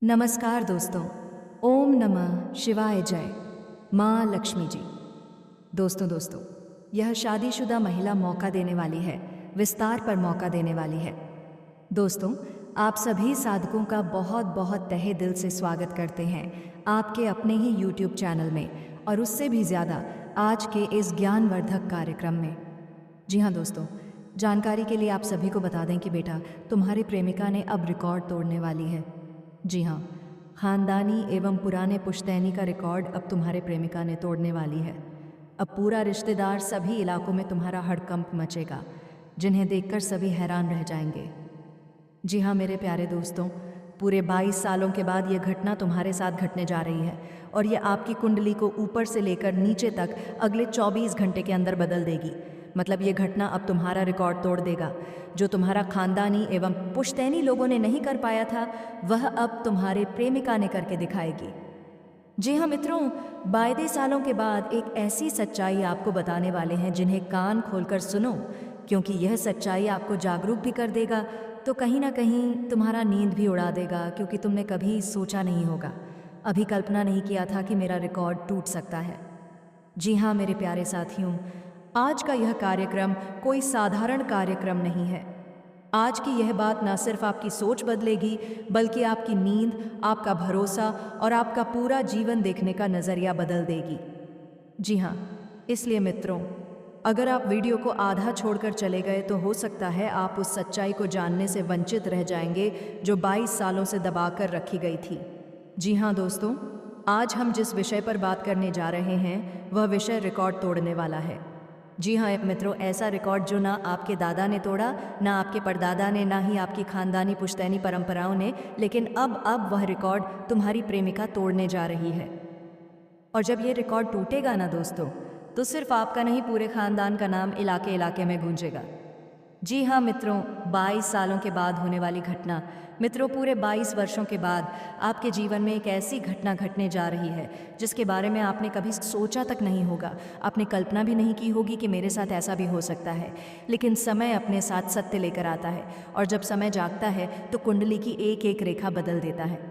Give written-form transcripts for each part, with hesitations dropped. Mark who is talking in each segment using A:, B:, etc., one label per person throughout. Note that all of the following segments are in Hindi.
A: नमस्कार दोस्तों। ओम नमः शिवाय जय। माँ लक्ष्मी जी। दोस्तों यह शादीशुदा महिला मौका देने वाली है, विस्तार पर मौका देने वाली है। दोस्तों, आप सभी साधकों का बहुत बहुत तहे दिल से स्वागत करते हैं आपके अपने ही YouTube चैनल में, और उससे भी ज़्यादा आज के इस ज्ञानवर्धक कार्यक्रम में। जी हाँ दोस्तों, जानकारी के लिए आप सभी को बता दें कि बेटा, तुम्हारी प्रेमिका ने अब रिकॉर्ड तोड़ने वाली है। जी हाँ, खानदानी एवं पुराने पुश्तैनी का रिकॉर्ड अब तुम्हारे प्रेमिका ने तोड़ने वाली है। अब पूरा रिश्तेदार सभी इलाकों में तुम्हारा हड़कंप मचेगा, जिन्हें देखकर सभी हैरान रह जाएंगे। जी हाँ मेरे प्यारे दोस्तों, पूरे 22 सालों के बाद ये घटना तुम्हारे साथ घटने जा रही है, और ये आपकी कुंडली को ऊपर से लेकर नीचे तक अगले 24 घंटे के अंदर बदल देगी। मतलब ये घटना अब तुम्हारा रिकॉर्ड तोड़ देगा। जो तुम्हारा खानदानी एवं पुश्तैनी लोगों ने नहीं कर पाया था, वह अब तुम्हारे प्रेमिका ने करके दिखाएगी। जी हाँ मित्रों, 22 सालों के बाद एक ऐसी सच्चाई आपको बताने वाले हैं जिन्हें कान खोलकर सुनो, क्योंकि यह सच्चाई आपको जागरूक भी कर देगा, तो कहीं ना कहीं तुम्हारा नींद भी उड़ा देगा, क्योंकि तुमने कभी सोचा नहीं होगा, अभी कल्पना नहीं किया था कि मेरा रिकॉर्ड टूट सकता है। जी हाँ मेरे प्यारे साथियों, आज का यह कार्यक्रम कोई साधारण कार्यक्रम नहीं है। आज की यह बात न सिर्फ आपकी सोच बदलेगी, बल्कि आपकी नींद, आपका भरोसा और आपका पूरा जीवन देखने का नज़रिया बदल देगी। जी हाँ, इसलिए मित्रों, अगर आप वीडियो को आधा छोड़कर चले गए तो हो सकता है आप उस सच्चाई को जानने से वंचित रह जाएंगे जो 22 सालों से दबाकर रखी गई थी। जी हाँ दोस्तों, आज हम जिस विषय पर बात करने जा रहे हैं वह विषय रिकॉर्ड तोड़ने वाला है। जी हाँ मित्रों, ऐसा रिकॉर्ड जो ना आपके दादा ने तोड़ा, ना आपके परदादा ने, ना ही आपकी खानदानी पुश्तैनी परंपराओं ने, लेकिन अब वह रिकॉर्ड तुम्हारी प्रेमिका तोड़ने जा रही है। और जब ये रिकॉर्ड टूटेगा ना दोस्तों, तो सिर्फ आपका नहीं, पूरे खानदान का नाम इलाके इलाके में गूंजेगा। जी हाँ मित्रों, 22 सालों के बाद होने वाली घटना, मित्रों पूरे 22 वर्षों के बाद आपके जीवन में एक ऐसी घटना घटने जा रही है जिसके बारे में आपने कभी सोचा तक नहीं होगा, आपने कल्पना भी नहीं की होगी कि मेरे साथ ऐसा भी हो सकता है। लेकिन समय अपने साथ सत्य लेकर आता है, और जब समय जागता है तो कुंडली की एक एक रेखा बदल देता है।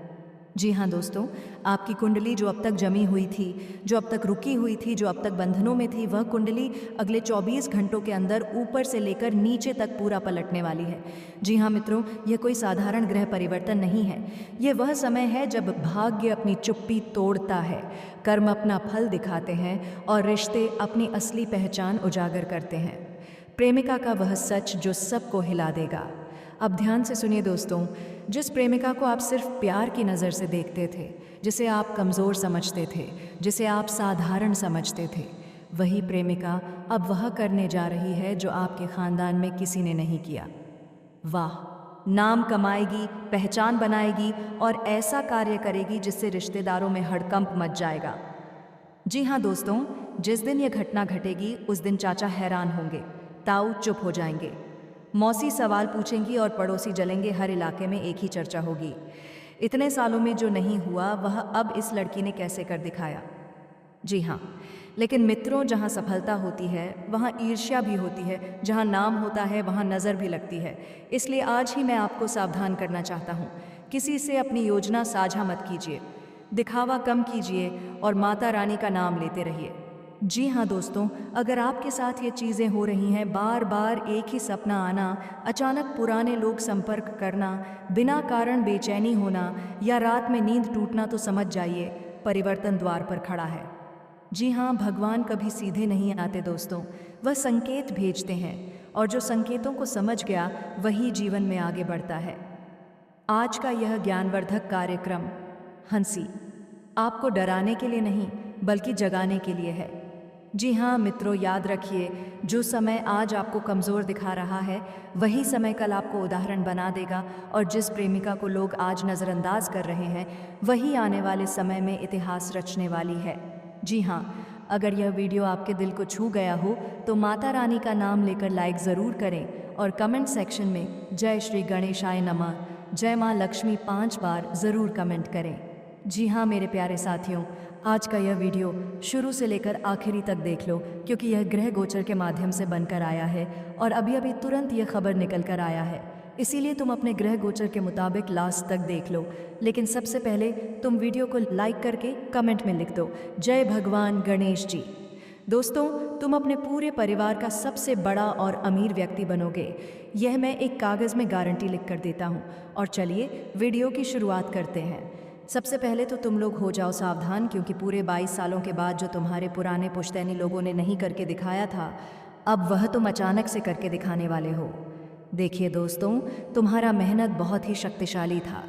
A: जी हाँ दोस्तों, आपकी कुंडली जो अब तक जमी हुई थी, जो अब तक रुकी हुई थी, जो अब तक बंधनों में थी, वह कुंडली अगले 24 घंटों के अंदर ऊपर से लेकर नीचे तक पूरा पलटने वाली है। जी हाँ मित्रों, यह कोई साधारण ग्रह परिवर्तन नहीं है। यह वह समय है जब भाग्य अपनी चुप्पी तोड़ता है, कर्म अपना फल दिखाते हैं और रिश्ते अपनी असली पहचान उजागर करते हैं। प्रेमिका का वह सच जो सबको हिला देगा। अब ध्यान से सुनिए दोस्तों, जिस प्रेमिका को आप सिर्फ प्यार की नज़र से देखते थे, जिसे आप कमज़ोर समझते थे, जिसे आप साधारण समझते थे, वही प्रेमिका अब वह करने जा रही है जो आपके ख़ानदान में किसी ने नहीं किया। वाह, नाम कमाएगी, पहचान बनाएगी और ऐसा कार्य करेगी जिससे रिश्तेदारों में हड़कंप मच जाएगा। जी हाँ दोस्तों, जिस दिन यह घटना घटेगी उस दिन चाचा हैरान होंगे, ताऊ चुप हो जाएंगे, मौसी सवाल पूछेंगी और पड़ोसी जलेंगे। हर इलाके में एक ही चर्चा होगी, इतने सालों में जो नहीं हुआ वह अब इस लड़की ने कैसे कर दिखाया। जी हाँ, लेकिन मित्रों, जहाँ सफलता होती है वहाँ ईर्ष्या भी होती है, जहाँ नाम होता है वहाँ नज़र भी लगती है। इसलिए आज ही मैं आपको सावधान करना चाहता हूँ, किसी से अपनी योजना साझा मत कीजिए, दिखावा कम कीजिए और माता रानी का नाम लेते रहिए। जी हाँ दोस्तों, अगर आपके साथ ये चीज़ें हो रही हैं, बार बार एक ही सपना आना, अचानक पुराने लोग संपर्क करना, बिना कारण बेचैनी होना या रात में नींद टूटना, तो समझ जाइए परिवर्तन द्वार पर खड़ा है। जी हाँ, भगवान कभी सीधे नहीं आते दोस्तों, वह संकेत भेजते हैं, और जो संकेतों को समझ गया वही जीवन में आगे बढ़ता है। आज का यह ज्ञानवर्धक कार्यक्रम हंसी आपको डराने के लिए नहीं बल्कि जगाने के लिए है। जी हाँ मित्रों, याद रखिए, जो समय आज आपको कमज़ोर दिखा रहा है वही समय कल आपको उदाहरण बना देगा, और जिस प्रेमिका को लोग आज नज़रअंदाज कर रहे हैं वही आने वाले समय में इतिहास रचने वाली है। जी हाँ, अगर यह वीडियो आपके दिल को छू गया हो तो माता रानी का नाम लेकर लाइक ज़रूर करें, और कमेंट सेक्शन में जय श्री गणेशाय नमः, जय माँ लक्ष्मी 5 बार ज़रूर कमेंट करें। जी हाँ मेरे प्यारे साथियों, आज का यह वीडियो शुरू से लेकर आखिरी तक देख लो, क्योंकि यह ग्रह गोचर के माध्यम से बनकर आया है और अभी अभी तुरंत यह खबर निकल कर आया है। इसीलिए तुम अपने ग्रह गोचर के मुताबिक लास्ट तक देख लो। लेकिन सबसे पहले तुम वीडियो को लाइक करके कमेंट में लिख दो, जय भगवान गणेश जी। दोस्तों, तुम अपने पूरे परिवार का सबसे बड़ा और अमीर व्यक्ति बनोगे, यह मैं एक कागज़ में गारंटी लिख कर देता हूँ। और चलिए वीडियो की शुरुआत करते हैं। सबसे पहले तो तुम लोग हो जाओ सावधान, क्योंकि पूरे 22 सालों के बाद जो तुम्हारे पुराने पुश्तैनी लोगों ने नहीं करके दिखाया था, अब वह तुम अचानक से करके दिखाने वाले हो। देखिए दोस्तों, तुम्हारा मेहनत बहुत ही शक्तिशाली था।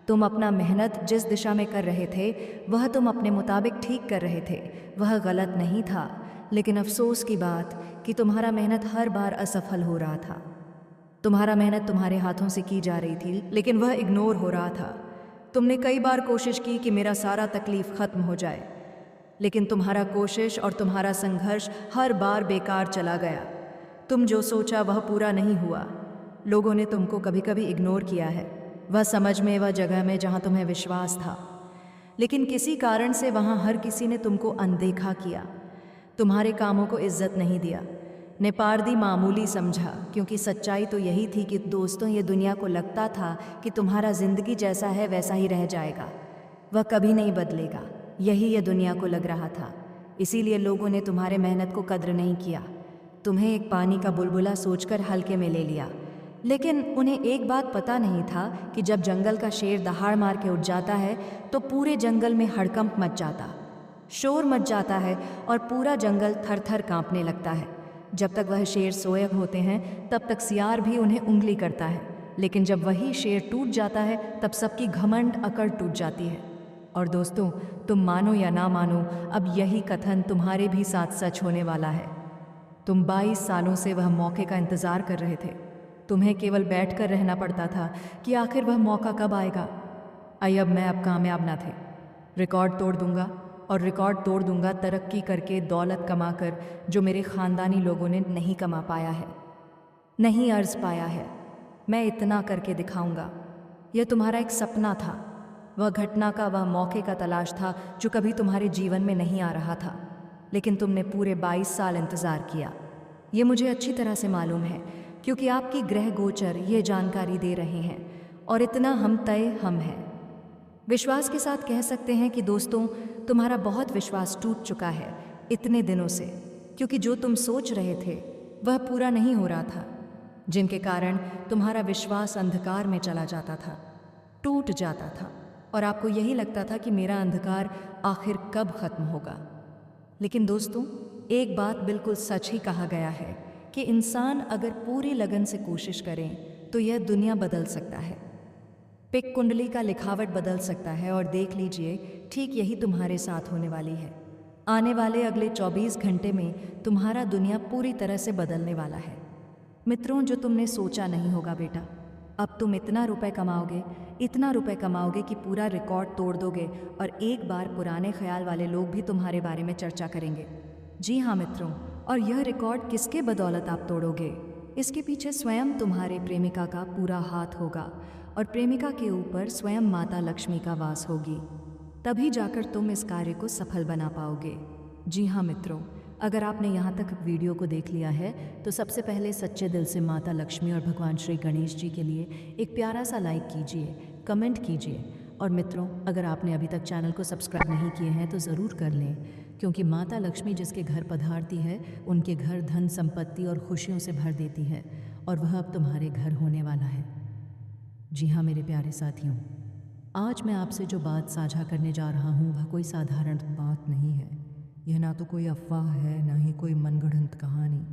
A: तुम अपना मेहनत जिस दिशा में कर रहे थे वह तुम अपने मुताबिक ठीक कर रहे थे, वह गलत नहीं था। लेकिन अफसोस की बात कि तुम्हारा मेहनत हर बार असफल हो रहा था। तुम्हारा मेहनत तुम्हारे हाथों से की जा रही थी, लेकिन वह इग्नोर हो रहा था। तुमने कई बार कोशिश की कि मेरा सारा तकलीफ खत्म हो जाए, लेकिन तुम्हारा कोशिश और तुम्हारा संघर्ष हर बार बेकार चला गया। तुम जो सोचा वह पूरा नहीं हुआ। लोगों ने तुमको कभी कभी इग्नोर किया है, वह समझ में, वह जगह में जहाँ तुम्हें विश्वास था। लेकिन किसी कारण से वहाँ हर किसी ने तुमको अनदेखा किया, तुम्हारे कामों को इज्जत नहीं दिया, नेपारदी मामूली समझा। क्योंकि सच्चाई तो यही थी कि दोस्तों, ये दुनिया को लगता था कि तुम्हारा जिंदगी जैसा है वैसा ही रह जाएगा, वह कभी नहीं बदलेगा। यही ये दुनिया को लग रहा था। इसीलिए लोगों ने तुम्हारे मेहनत को कद्र नहीं किया, तुम्हें एक पानी का बुलबुला सोचकर हल्के में ले लिया। लेकिन उन्हें एक बात पता नहीं था कि जब जंगल का शेर दहाड़ मार के उठ जाता है तो पूरे जंगल में हड़कंप मच जाता, शोर मच जाता है और पूरा जंगल थर थर कांपने लगता है। जब तक वह शेर सोए होते हैं तब तक सियार भी उन्हें उंगली करता है, लेकिन जब वही शेर टूट जाता है तब सबकी घमंड अकड़ टूट जाती है। और दोस्तों, तुम मानो या ना मानो, अब यही कथन तुम्हारे भी साथ सच होने वाला है। तुम 22 सालों से वह मौके का इंतज़ार कर रहे थे। तुम्हें केवल बैठकर रहना पड़ता था कि आखिर वह मौका कब आएगा। अब मैं अब कामयाब ना थे। रिकॉर्ड तोड़ दूंगा, और रिकॉर्ड तोड़ दूंगा तरक्की करके, दौलत कमाकर, जो मेरे ख़ानदानी लोगों ने नहीं कमा पाया है, नहीं अर्ज पाया है। मैं इतना करके दिखाऊंगा। यह तुम्हारा एक सपना था, वह घटना का, वह मौके का तलाश था जो कभी तुम्हारे जीवन में नहीं आ रहा था। लेकिन तुमने पूरे 22 साल इंतज़ार किया। ये मुझे अच्छी तरह से मालूम है, क्योंकि आपकी ग्रह गोचर ये जानकारी दे रहे हैं, और इतना हम हैं। विश्वास के साथ कह सकते हैं कि दोस्तों, तुम्हारा बहुत विश्वास टूट चुका है इतने दिनों से, क्योंकि जो तुम सोच रहे थे वह पूरा नहीं हो रहा था, जिनके कारण तुम्हारा विश्वास अंधकार में चला जाता था, टूट जाता था, और आपको यही लगता था कि मेरा अंधकार आखिर कब खत्म होगा। लेकिन दोस्तों, एक बात बिल्कुल सच ही कहा गया है कि इंसान अगर पूरी लगन से कोशिश करें तो यह दुनिया बदल सकता है, पिक कुंडली का लिखावट बदल सकता है। और देख लीजिए, ठीक यही तुम्हारे साथ होने वाली है। आने वाले अगले 24 घंटे में तुम्हारा दुनिया पूरी तरह से बदलने वाला है। मित्रों, जो तुमने सोचा नहीं होगा बेटा, अब तुम इतना रुपए कमाओगे, इतना रुपए कमाओगे कि पूरा रिकॉर्ड तोड़ दोगे, और एक बार पुराने ख्याल वाले लोग भी तुम्हारे बारे में चर्चा करेंगे। जी हाँ मित्रों, और यह रिकॉर्ड किसके बदौलत आप तोड़ोगे? इसके पीछे स्वयं तुम्हारे प्रेमिका का पूरा हाथ होगा, और प्रेमिका के ऊपर स्वयं माता लक्ष्मी का वास होगी। तभी जाकर तुम इस कार्य को सफल बना पाओगे। जी हाँ मित्रों, अगर आपने यहाँ तक वीडियो को देख लिया है तो सबसे पहले सच्चे दिल से माता लक्ष्मी और भगवान श्री गणेश जी के लिए एक प्यारा सा लाइक कीजिए, कमेंट कीजिए। और मित्रों, अगर आपने अभी तक चैनल को सब्सक्राइब नहीं किए हैं तो ज़रूर कर लें, क्योंकि माता लक्ष्मी जिसके घर पधारती है उनके घर धन संपत्ति और खुशियों से भर देती है, और वह अब तुम्हारे घर होने वाला है। जी हाँ मेरे प्यारे साथियों, आज मैं आपसे जो बात साझा करने जा रहा हूँ वह कोई साधारण बात नहीं है। यह ना तो कोई अफवाह है, ना ही कोई मनगढ़ंत कहानी।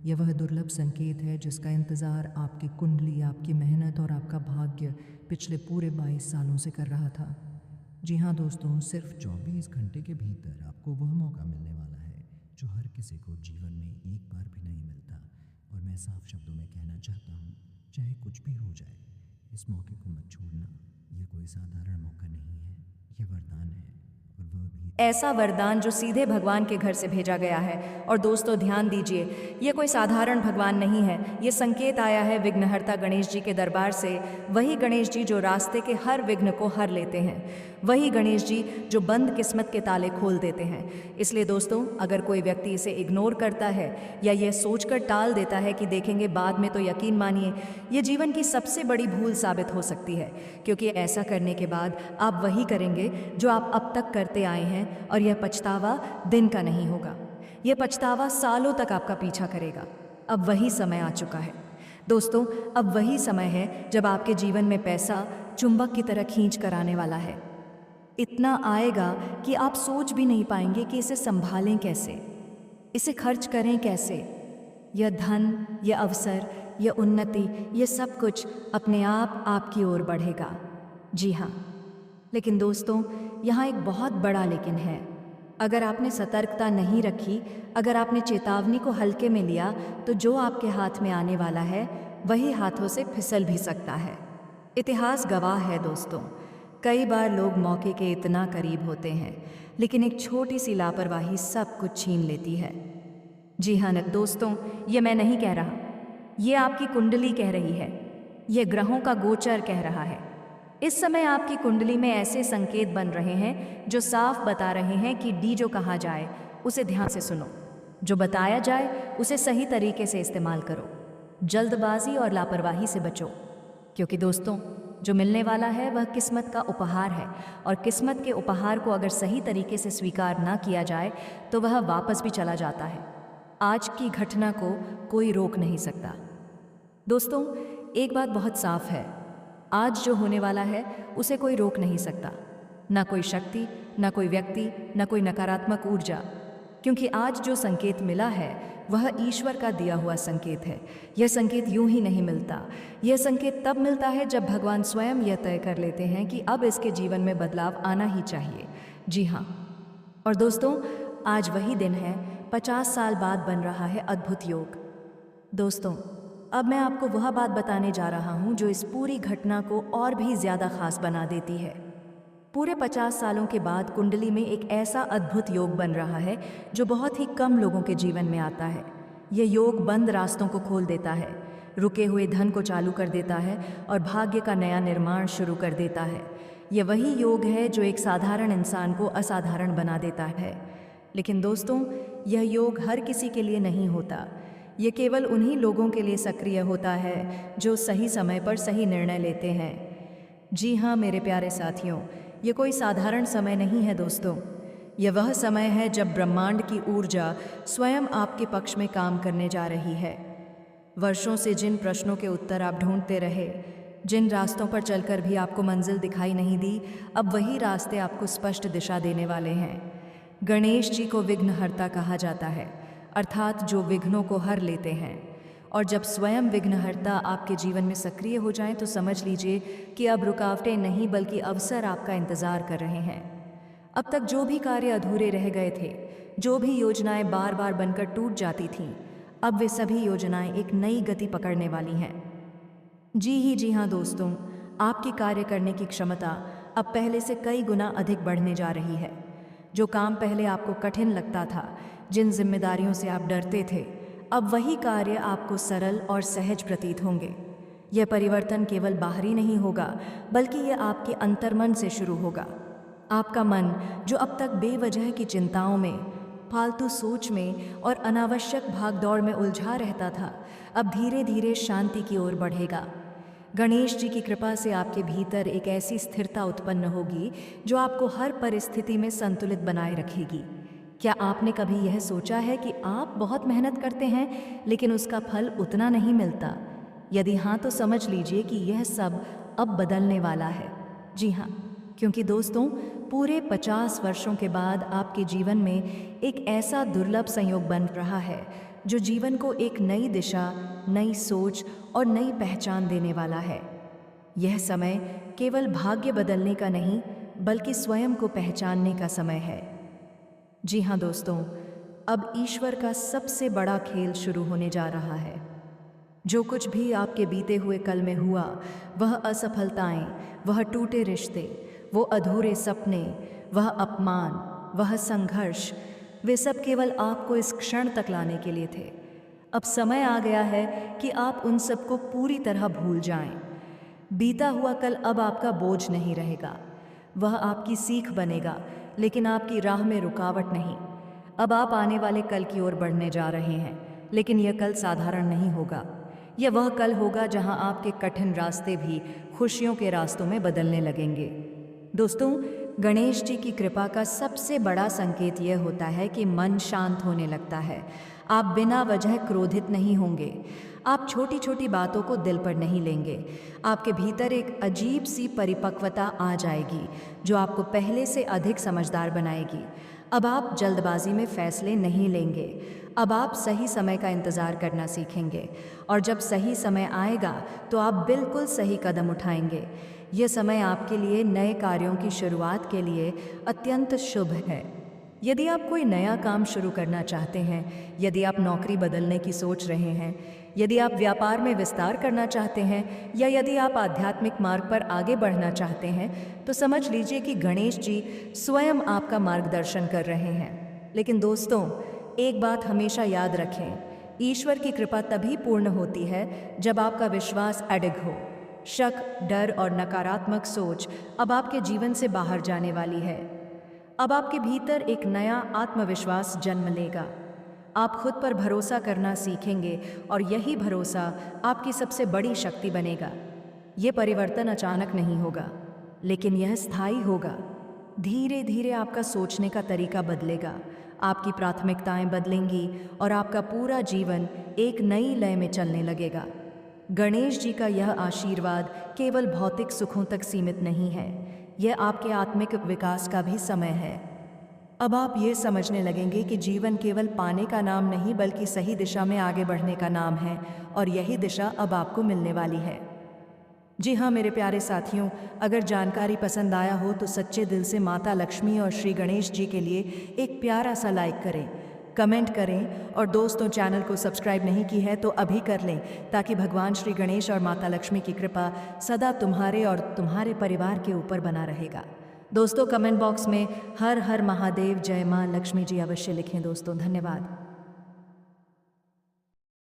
A: यह वह दुर्लभ संकेत है जिसका इंतज़ार आपकी कुंडली, आपकी मेहनत और आपका भाग्य पिछले पूरे 22 सालों से कर रहा था। जी हाँ दोस्तों, सिर्फ 24 घंटे के भीतर आपको वह मौका मिलने वाला है जो हर किसी को जीवन में एक बार भी नहीं मिलता। और मैं साफ शब्दों में कहना चाहता हूँ, चाहे कुछ भी हो जाए, इस मौके को मत छोड़ना। यह कोई साधारण मौका नहीं है, यह वरदान है। ऐसा वरदान जो सीधे भगवान के घर से भेजा गया है। और दोस्तों ध्यान दीजिए, ये कोई साधारण भगवान नहीं है। ये संकेत आया है विघ्नहर्ता गणेश जी के दरबार से। वही गणेश जी जो रास्ते के हर विघ्न को हर लेते हैं, वही गणेश जी जो बंद किस्मत के ताले खोल देते हैं। इसलिए दोस्तों, अगर कोई व्यक्ति इसे इग्नोर करता है या यह सोचकर टाल देता है कि देखेंगे बाद में, तो यकीन मानिए ये जीवन की सबसे बड़ी भूल साबित हो सकती है। क्योंकि ऐसा करने के बाद आप वही करेंगे जो आप अब तक करते आए हैं, और यह पछतावा दिन का नहीं होगा। यह पछतावा सालों तक आपका पीछा करेगा। अब वही समय आ चुका है दोस्तों। अब वही समय है जब आपके जीवन में पैसा चुंबक की तरह खींच कर आने वाला है। इतना आएगा कि आप सोच भी नहीं पाएंगे कि इसे संभालें कैसे, इसे खर्च करें कैसे। यह धन, यह अवसर, यह उन्नति, यह सब कुछ अपने आप आपकी ओर बढ़ेगा। जी हाँ, लेकिन दोस्तों यहाँ एक बहुत बड़ा लेकिन है। अगर आपने सतर्कता नहीं रखी, अगर आपने चेतावनी को हल्के में लिया, तो जो आपके हाथ में आने वाला है वही हाथों से फिसल भी सकता है। इतिहास गवाह है दोस्तों, कई बार लोग मौके के इतना करीब होते हैं, लेकिन एक छोटी सी लापरवाही सब कुछ छीन लेती है। जी हाँ दोस्तों, ये मैं नहीं कह रहा, ये आपकी कुंडली कह रही है, ये ग्रहों का गोचर कह रहा है। इस समय आपकी कुंडली में ऐसे संकेत बन रहे हैं जो साफ बता रहे हैं कि डी जो कहा जाए उसे ध्यान से सुनो, जो बताया जाए उसे सही तरीके से इस्तेमाल करो, जल्दबाजी और लापरवाही से बचो। क्योंकि दोस्तों, जो मिलने वाला है वह किस्मत का उपहार है, और किस्मत के उपहार को अगर सही तरीके से स्वीकार ना किया जाए तो वह वापस भी चला जाता है। आज की घटना को कोई रोक नहीं सकता। दोस्तों, एक बात बहुत साफ है, आज जो होने वाला है उसे कोई रोक नहीं सकता, ना कोई शक्ति, ना कोई व्यक्ति, ना कोई नकारात्मक ऊर्जा। क्योंकि आज जो संकेत मिला है वह ईश्वर का दिया हुआ संकेत है। यह संकेत यूं ही नहीं मिलता, यह संकेत तब मिलता है जब भगवान स्वयं यह तय कर लेते हैं कि अब इसके जीवन में बदलाव आना ही चाहिए। जी हाँ, और दोस्तों आज वही दिन है, 50 साल बाद बन रहा है अद्भुत योग। दोस्तों, अब मैं आपको वह बात बताने जा रहा हूँ जो इस पूरी घटना को और भी ज़्यादा खास बना देती है। पूरे 50 सालों के बाद कुंडली में एक ऐसा अद्भुत योग बन रहा है जो बहुत ही कम लोगों के जीवन में आता है। यह योग बंद रास्तों को खोल देता है, रुके हुए धन को चालू कर देता है और भाग्य का नया निर्माण शुरू कर देता है। यह वही योग है जो एक साधारण इंसान को असाधारण बना देता है। लेकिन दोस्तों, यह योग हर किसी के लिए नहीं होता। ये केवल उन्हीं लोगों के लिए सक्रिय होता है जो सही समय पर सही निर्णय लेते हैं। जी हाँ मेरे प्यारे साथियों, ये कोई साधारण समय नहीं है दोस्तों। यह वह समय है जब ब्रह्मांड की ऊर्जा स्वयं आपके पक्ष में काम करने जा रही है। वर्षों से जिन प्रश्नों के उत्तर आप ढूंढते रहे, जिन रास्तों पर चलकर भी आपको मंजिल दिखाई नहीं दी, अब वही रास्ते आपको स्पष्ट दिशा देने वाले हैं। गणेश जी को विघ्नहर्ता कहा जाता है, अर्थात जो विघ्नों को हर लेते हैं। और जब स्वयं विघ्नहर्ता आपके जीवन में सक्रिय हो जाएं तो समझ लीजिए कि अब रुकावटें नहीं बल्कि अवसर आपका इंतज़ार कर रहे हैं। अब तक जो भी कार्य अधूरे रह गए थे, जो भी योजनाएं बार बार बनकर टूट जाती थीं, अब वे सभी योजनाएं एक नई गति पकड़ने वाली हैं। जी हाँ दोस्तों, आपकी कार्य करने की क्षमता अब पहले से कई गुना अधिक बढ़ने जा रही है। जो काम पहले आपको कठिन लगता था, जिन जिम्मेदारियों से आप डरते थे, अब वही कार्य आपको सरल और सहज प्रतीत होंगे। यह परिवर्तन केवल बाहरी नहीं होगा, बल्कि यह आपके अंतर्मन से शुरू होगा। आपका मन जो अब तक बेवजह की चिंताओं में, फालतू सोच में और अनावश्यक भागदौड़ में उलझा रहता था, अब धीरे धीरे शांति की ओर बढ़ेगा। गणेश जी की कृपा से आपके भीतर एक ऐसी स्थिरता उत्पन्न होगी जो आपको हर परिस्थिति में संतुलित बनाए रखेगी। क्या आपने कभी यह सोचा है कि आप बहुत मेहनत करते हैं लेकिन उसका फल उतना नहीं मिलता? यदि हाँ, तो समझ लीजिए कि यह सब अब बदलने वाला है। जी हाँ, क्योंकि दोस्तों, पूरे 50 वर्षों के बाद आपके जीवन में एक ऐसा दुर्लभ संयोग बन रहा है जो जीवन को एक नई दिशा, नई सोच और नई पहचान देने वाला है। यह समय केवल भाग्य बदलने का नहीं, बल्कि स्वयं को पहचानने का समय है। जी हाँ दोस्तों, अब ईश्वर का सबसे बड़ा खेल शुरू होने जा रहा है। जो कुछ भी आपके बीते हुए कल में हुआ, वह असफलताएं, वह टूटे रिश्ते, वो अधूरे सपने, वह अपमान, वह संघर्ष, वे सब केवल आपको इस क्षण तक लाने के लिए थे। अब समय आ गया है कि आप उन सबको पूरी तरह भूल जाएं। बीता हुआ कल अब आपका बोझ नहीं रहेगा, वह आपकी सीख बनेगा, लेकिन आपकी राह में रुकावट नहीं। अब आप आने वाले कल की ओर बढ़ने जा रहे हैं, लेकिन यह कल साधारण नहीं होगा। यह वह कल होगा जहां आपके कठिन रास्ते भी खुशियों के रास्तों में बदलने लगेंगे। दोस्तों, गणेश जी की कृपा का सबसे बड़ा संकेत यह होता है कि मन शांत होने लगता है। आप बिना वजह क्रोधित नहीं होंगे। आप छोटी छोटी बातों को दिल पर नहीं लेंगे। आपके भीतर एक अजीब सी परिपक्वता आ जाएगी जो आपको पहले से अधिक समझदार बनाएगी। अब आप जल्दबाजी में फैसले नहीं लेंगे। अब आप सही समय का इंतज़ार करना सीखेंगे, और जब सही समय आएगा तो आप बिल्कुल सही कदम उठाएंगे। यह समय आपके लिए नए कार्यों की शुरुआत के लिए अत्यंत शुभ है। यदि आप कोई नया काम शुरू करना चाहते हैं, यदि आप नौकरी बदलने की सोच रहे हैं, यदि आप व्यापार में विस्तार करना चाहते हैं, या यदि आप आध्यात्मिक मार्ग पर आगे बढ़ना चाहते हैं, तो समझ लीजिए कि गणेश जी स्वयं आपका मार्गदर्शन कर रहे हैं। लेकिन दोस्तों, एक बात हमेशा याद रखें, ईश्वर की कृपा तभी पूर्ण होती है जब आपका विश्वास अडिग हो। शक, डर और नकारात्मक सोच अब आपके जीवन से बाहर जाने वाली है। अब आपके भीतर एक नया आत्मविश्वास जन्म लेगा। आप खुद पर भरोसा करना सीखेंगे, और यही भरोसा आपकी सबसे बड़ी शक्ति बनेगा। ये परिवर्तन अचानक नहीं होगा, लेकिन यह स्थायी होगा। धीरे धीरे आपका सोचने का तरीका बदलेगा, आपकी प्राथमिकताएं बदलेंगी, और आपका पूरा जीवन एक नई लय में चलने लगेगा। गणेश जी का यह आशीर्वाद केवल भौतिक सुखों तक सीमित नहीं है, यह आपके आत्मिक विकास का भी समय है। अब आप ये समझने लगेंगे कि जीवन केवल पाने का नाम नहीं, बल्कि सही दिशा में आगे बढ़ने का नाम है, और यही दिशा अब आपको मिलने वाली है। जी हाँ मेरे प्यारे साथियों, अगर जानकारी पसंद आया हो तो सच्चे दिल से माता लक्ष्मी और श्री गणेश जी के लिए एक प्यारा सा लाइक करें, कमेंट करें, और दोस्तों चैनल को सब्सक्राइब नहीं की है तो अभी कर लें, ताकि भगवान श्री गणेश और माता लक्ष्मी की कृपा सदा तुम्हारे और तुम्हारे परिवार के ऊपर बना रहेगा। दोस्तों, कमेंट बॉक्स में हर हर महादेव, जय माँ लक्ष्मी जी अवश्य लिखें। दोस्तों, धन्यवाद।